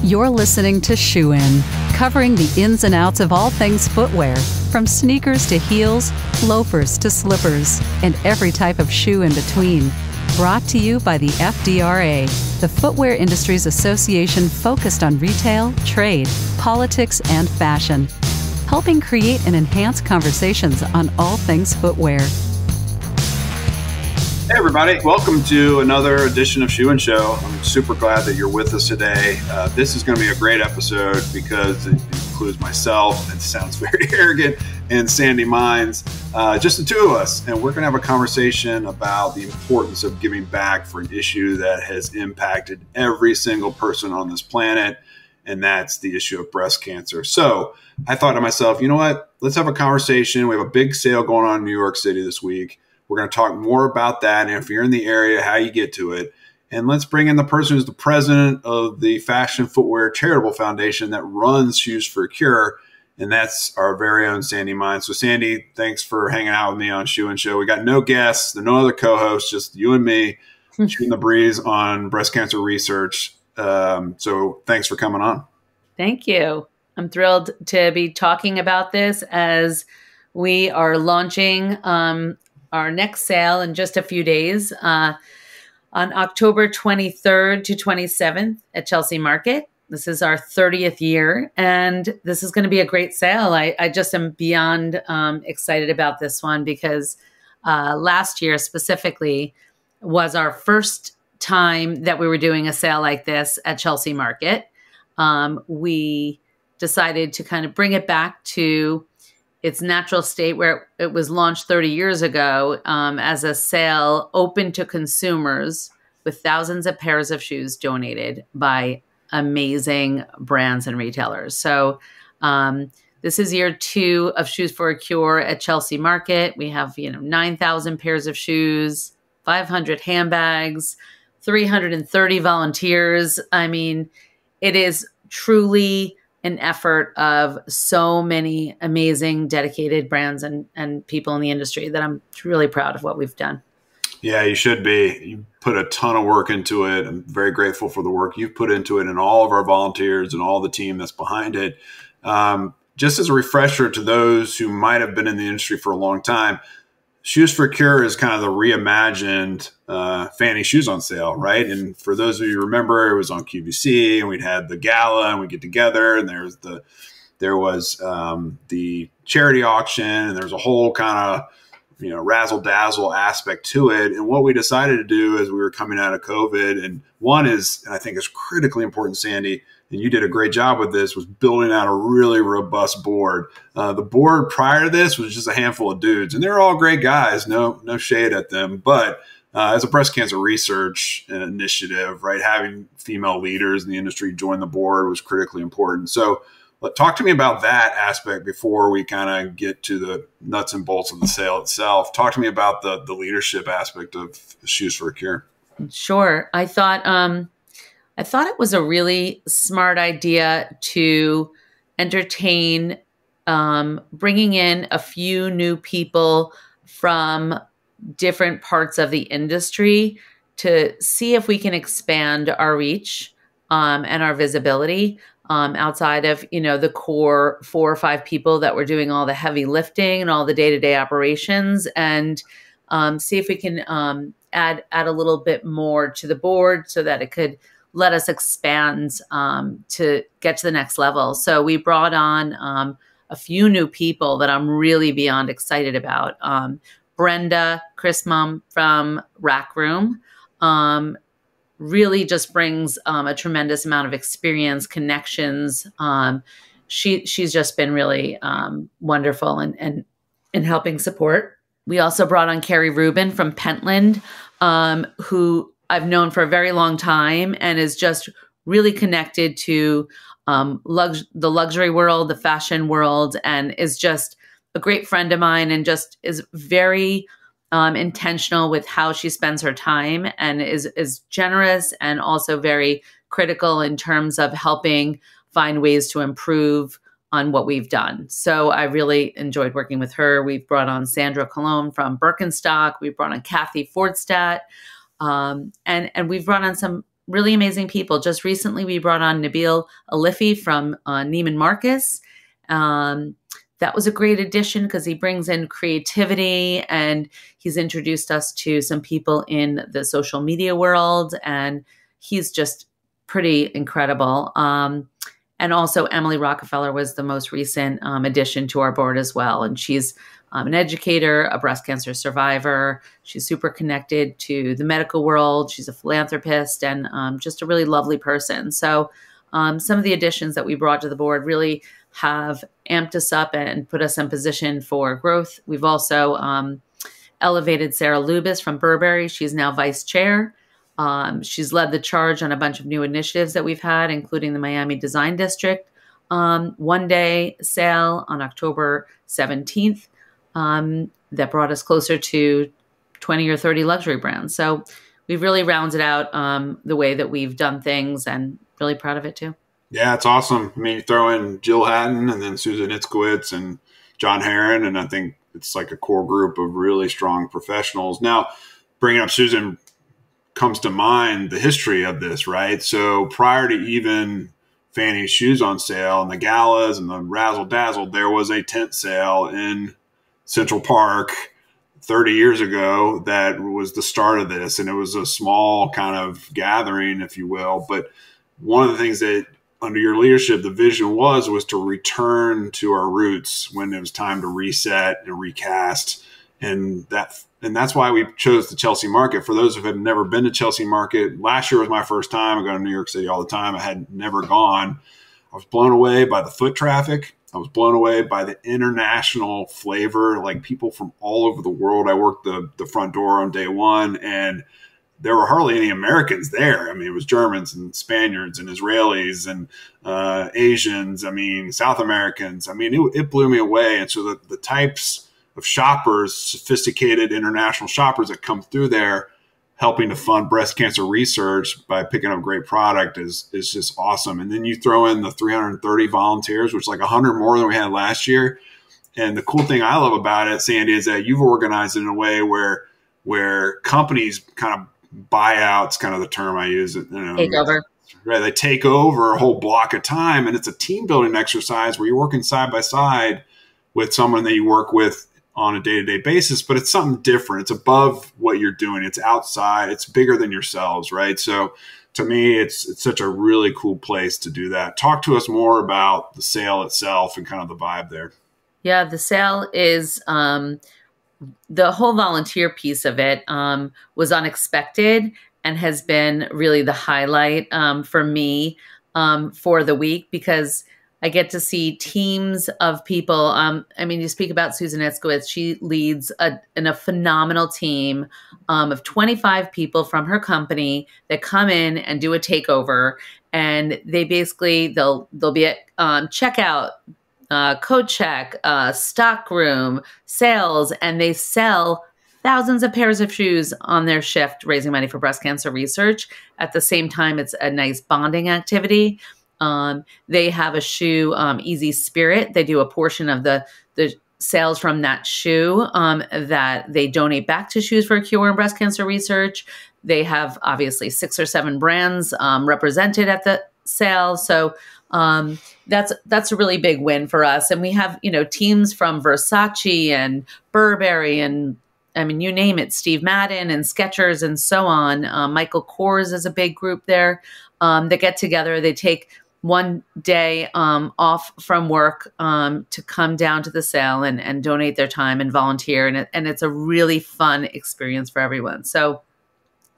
You're listening to Shoe In, covering the ins and outs of all things footwear, from sneakers to heels, loafers to slippers, and every type of shoe in between. Brought to you by the FDRA, the Footwear Industries Association focused on retail, trade, politics, and fashion, helping create and enhance conversations on all things footwear. Hey everybody, welcome to another edition of Shoe and Show. I'm super glad that you're with us today. This is going to be a great episode because it includes myself, and it sounds very arrogant, and Sandi Mines, just the two of us. And we're going to have a conversation about the importance of giving back for an issue that has impacted every single person on this planet, and that's the issue of breast cancer. So I thought to myself, you know what? Let's have a conversation. We have a big sale going on in New York City this week. We're going to talk more about that, and if you're in the area, how you get to it. And let's bring in the person who's the president of the Fashion Footwear Charitable Foundation that runs Shoes for a Cure, and that's our very own Sandi Mines. So, Sandi, thanks for hanging out with me on Shoe and Show. We got no guests, there are no other co-hosts, just you and me shooting the breeze on breast cancer research. So thanks for coming on. Thank you. I'm thrilled to be talking about this as we are launching our next sale in just a few days on October 23rd to 27th at Chelsea Market. This is our 30th year, and this is going to be a great sale. I just am beyond excited about this one because last year specifically was our first time that we were doing a sale like this at Chelsea Market. We decided to kind of bring it back to its natural state where it was launched 30 years ago as a sale open to consumers with thousands of pairs of shoes donated by amazing brands and retailers. So this is year 2 of Shoes for a Cure at Chelsea Market. We have 9,000 pairs of shoes, 500 handbags, 330 volunteers. I mean, it is truly an effort of so many amazing, dedicated brands and people in the industry that I'm really proud of what we've done. Yeah, you should be. You put a ton of work into it. I'm very grateful for the work you've put into it and all of our volunteers and all the team that's behind it. Just as a refresher to those who might have been in the industry for a long time, Shoes for a Cure is kind of the reimagined fanny shoes on sale, right? And for those of you who remember, it was on QVC, and we'd had the gala, and we'd get together, and there was the charity auction, and there's a whole kind of razzle dazzle aspect to it. And what we decided to do as we were coming out of COVID, and one is, and I think is critically important, Sandi, and you did a great job with this, was building out a really robust board. The board prior to this was just a handful of dudes, and they're all great guys, no shade at them. But as a breast cancer research initiative, right, having female leaders in the industry join the board was critically important. So talk to me about that aspect before we kind of get to the nuts and bolts of the sale itself. Talk to me about the leadership aspect of Shoes for a Cure. Sure. I thought it was a really smart idea to entertain bringing in a few new people from different parts of the industry to see if we can expand our reach and our visibility outside of, the core 4 or 5 people that were doing all the heavy lifting and all the day-to-day operations, and see if we can add a little bit more to the board so that it could let us expand to get to the next level. So we brought on a few new people that I'm really beyond excited about. Brenda Chrismum from Rack Room really just brings a tremendous amount of experience, connections. She's just been really wonderful and helping support. We also brought on Carrie Rubin from Pentland, who I've known for a very long time and is just really connected to the luxury world, the fashion world, and is just a great friend of mine and just is very intentional with how she spends her time and is generous and also very critical in terms of helping find ways to improve on what we've done. So I really enjoyed working with her. We've brought on Sandra Colon from Birkenstock. We've brought on Kathy Fordstadt. And we've brought on some really amazing people. Just recently, we brought on Nabil Alifi from Neiman Marcus. That was a great addition because he brings in creativity, and he's introduced us to some people in the social media world, and he's just pretty incredible. And also Emily Rockefeller was the most recent addition to our board as well. And she's an educator, a breast cancer survivor. She's super connected to the medical world. She's a philanthropist and just a really lovely person. So some of the additions that we brought to the board really have amped us up and put us in position for growth. We've also elevated Sarah Lubis from Burberry. She's now vice chair. She's led the charge on a bunch of new initiatives that we've had, including the Miami Design District one-day sale on October 17th that brought us closer to 20 or 30 luxury brands. So we've really rounded out the way that we've done things, and really proud of it too. Yeah, it's awesome. I mean, you throw in Jill Hatton and then Susan Itzkowitz and John Herron, and I think it's like a core group of really strong professionals. Now, bringing up Susan comes to mind the history of this, right? So prior to even Fanny's shoes on sale and the galas and the razzle dazzle, there was a tent sale in Central Park 30 years ago that was the start of this. And it was a small kind of gathering, if you will. But one of the things that under your leadership, the vision was to return to our roots when it was time to reset and recast. And that's why we chose the Chelsea market. For those who have never been to Chelsea market, last year was my first time. I go to New York City all the time. I had never gone. I was blown away by the foot traffic. I was blown away by the international flavor, like people from all over the world. I worked the front door on day one, and there were hardly any Americans there. I mean, it was Germans and Spaniards and Israelis and Asians. I mean, South Americans. I mean, it blew me away. And so the types of shoppers, sophisticated international shoppers that come through there, helping to fund breast cancer research by picking up great product is just awesome. And then you throw in the 330 volunteers, which is like 100 more than we had last year. And the cool thing I love about it, Sandy, is that you've organized it in a way where companies kind of buyouts, kind of the term I use. Take over. Right. They take over a whole block of time, and it's a team building exercise where you're working side by side with someone that you work with on a day-to-day basis, but it's something different. It's above what you're doing. It's outside. It's bigger than yourselves, right? So to me, it's such a really cool place to do that. Talk to us more about the sale itself and kind of the vibe there. Yeah, the sale is the whole volunteer piece of it was unexpected and has been really the highlight for me for the week, because I get to see teams of people. I mean, you speak about Susan Itzkowitz. She leads a phenomenal team of 25 people from her company that come in and do a takeover. And they basically, they'll be at checkout, code check, stock room, sales, and they sell thousands of pairs of shoes on their shift, raising money for breast cancer research. At the same time, it's a nice bonding activity. They have a shoe, Easy Spirit. They do a portion of the sales from that shoe that they donate back to Shoes for a Cure in breast cancer research. They have obviously 6 or 7 brands represented at the sale. So that's a really big win for us. And we have, teams from Versace and Burberry and, I mean, you name it, Steve Madden and Skechers and so on. Michael Kors is a big group there that get together. They take one day off from work to come down to the sale and donate their time and volunteer. And it's a really fun experience for everyone. So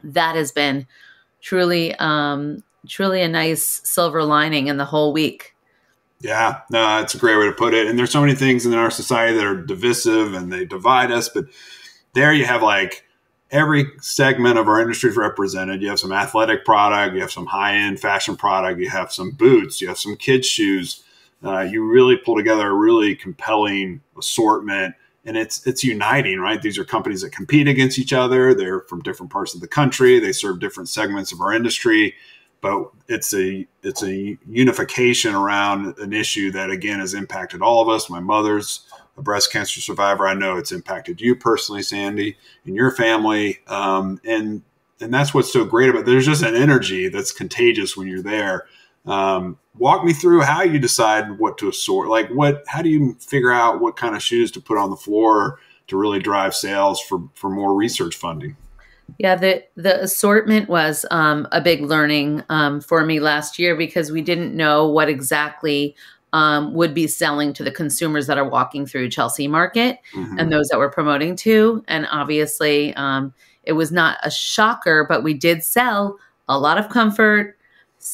that has been truly a nice silver lining in the whole week. Yeah, no, that's a great way to put it. And there's so many things in our society that are divisive and they divide us. But there you have like every segment of our industry is represented. You have some athletic product, you have some high-end fashion product, you have some boots, you have some kids' shoes. You really pull together a really compelling assortment, and it's uniting, right? These are companies that compete against each other. They're from different parts of the country. They serve different segments of our industry, but it's a unification around an issue that, again, has impacted all of us. My mother's a breast cancer survivor. I know it's impacted you personally, Sandy, and your family. And and that's what's so great about it. There's just an energy that's contagious when you're there. Walk me through how you decide what to assort. Like how do you figure out what kind of shoes to put on the floor to really drive sales for more research funding? Yeah, the assortment was a big learning for me last year, because we didn't know what exactly would be selling to the consumers that are walking through Chelsea Market and those that we're promoting to. And obviously, it was not a shocker, but we did sell a lot of comfort,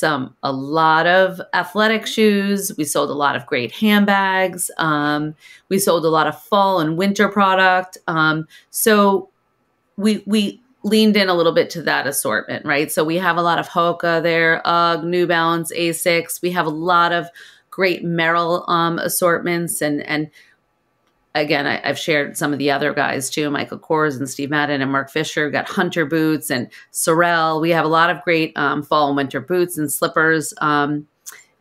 a lot of athletic shoes. We sold a lot of great handbags. We sold a lot of fall and winter product. So we leaned in a little bit to that assortment, right? So we have a lot of Hoka there, UGG, New Balance, Asics. We have a lot of great Merrell assortments. And again, I've shared some of the other guys too, Michael Kors and Steve Madden and Mark Fisher. We've got Hunter boots and Sorel. We have a lot of great fall and winter boots and slippers. And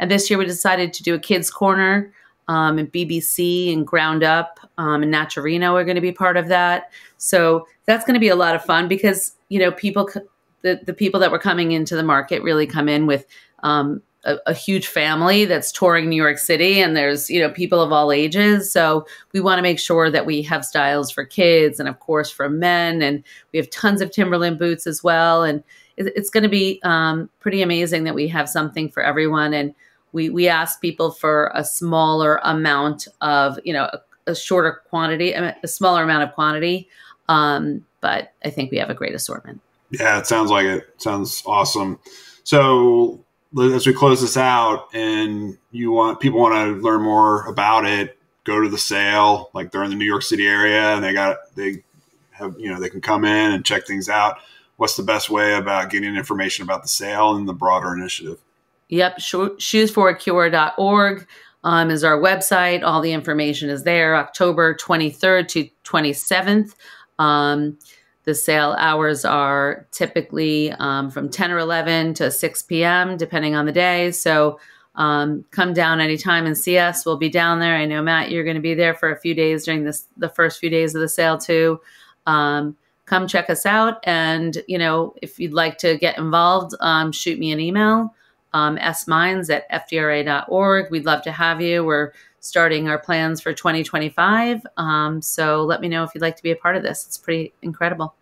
this year we decided to do a kids corner, and BBC and Ground Up and Naturino are going to be part of that. So that's going to be a lot of fun, because, the people that were coming into the market really come in with a huge family that's touring New York City, and there's, people of all ages. So we want to make sure that we have styles for kids and of course for men. And we have tons of Timberland boots as well. And it's going to be pretty amazing that we have something for everyone. And we ask people for a smaller amount of, a shorter quantity, a smaller amount of quantity. But I think we have a great assortment. Yeah, it sounds like it. Sounds awesome. So as we close this out, and people want to learn more about it, go to the sale. Like they're in the New York City area and they can come in and check things out. What's the best way about getting information about the sale and the broader initiative? Yep. Shoesforacure.org is our website. All the information is there. October 23rd to 27th. The sale hours are typically from 10 or 11 to 6 p.m., depending on the day. So come down anytime and see us. We'll be down there. I know, Matt, you're going to be there for a few days during the first few days of the sale too. Come check us out. And, if you'd like to get involved, shoot me an email, smines@fdra.org. We'd love to have you. We're starting our plans for 2025. So let me know if you'd like to be a part of this. It's pretty incredible.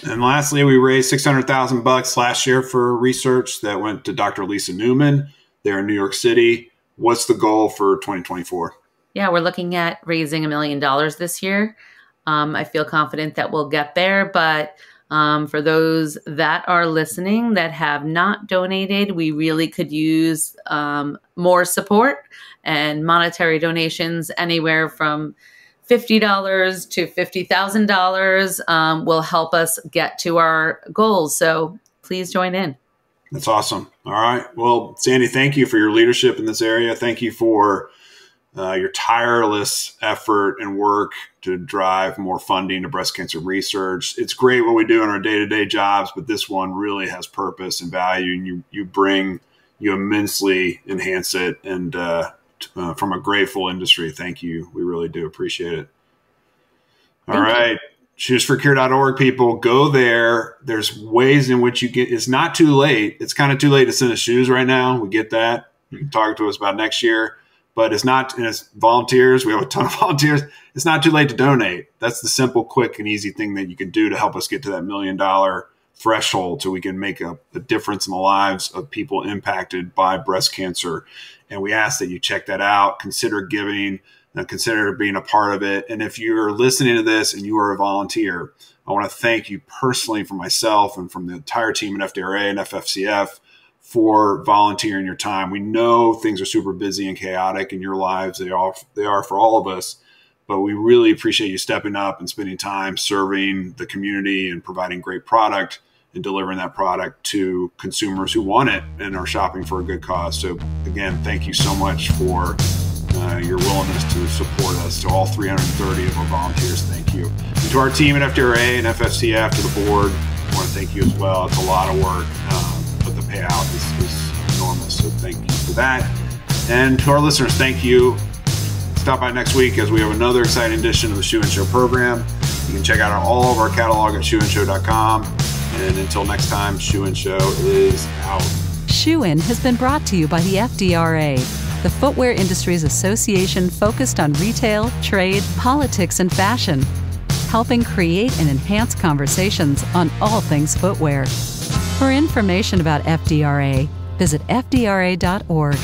And lastly, we raised $600,000 last year for research that went to Dr. Lisa Newman there in New York City. What's the goal for 2024? Yeah, we're looking at raising $1 million this year. I feel confident that we'll get there, but for those that are listening that have not donated, we really could use more support, and monetary donations anywhere from $50 to $50,000 will help us get to our goals. So please join in. That's awesome. All right. Well, Sandi, thank you for your leadership in this area. Thank you for your tireless effort and work to drive more funding to breast cancer research. It's great what we do in our day-to-day jobs, but this one really has purpose and value, and you immensely enhance it. And from a grateful industry, thank you. We really do appreciate it. All right. Shoesforacure.org, people, go there. There's ways in which it's not too late. It's kind of too late to send us shoes right now. We get that. You can talk to us about next year. But it's not, and it's volunteers. We have a ton of volunteers. It's not too late to donate. That's the simple, quick, and easy thing that you can do to help us get to that $1 million threshold so we can make a difference in the lives of people impacted by breast cancer. And we ask that you check that out, consider giving, consider being a part of it. And if you're listening to this and you are a volunteer, I want to thank you personally from myself and from the entire team at FDRA and FFCF for volunteering your time. We know things are super busy and chaotic in your lives. They are for all of us, but we really appreciate you stepping up and spending time serving the community and providing great product and delivering that product to consumers who want it and are shopping for a good cause. So again, thank you so much for your willingness to support us. To all 330 of our volunteers, thank you. And to our team at FDRA and FFCF, to the board, I want to thank you as well. It's a lot of work. But the payout is enormous. So thank you for that. And to our listeners, thank you. Stop by next week as we have another exciting edition of the Shoe and Show program. You can check out all of our catalog at shoeandshow.com. And until next time, Shoe and Show is out. Shoe In has been brought to you by the FDRA, the Footwear Industries Association focused on retail, trade, politics, and fashion, helping create and enhance conversations on all things footwear. For information about FDRA, visit fdra.org.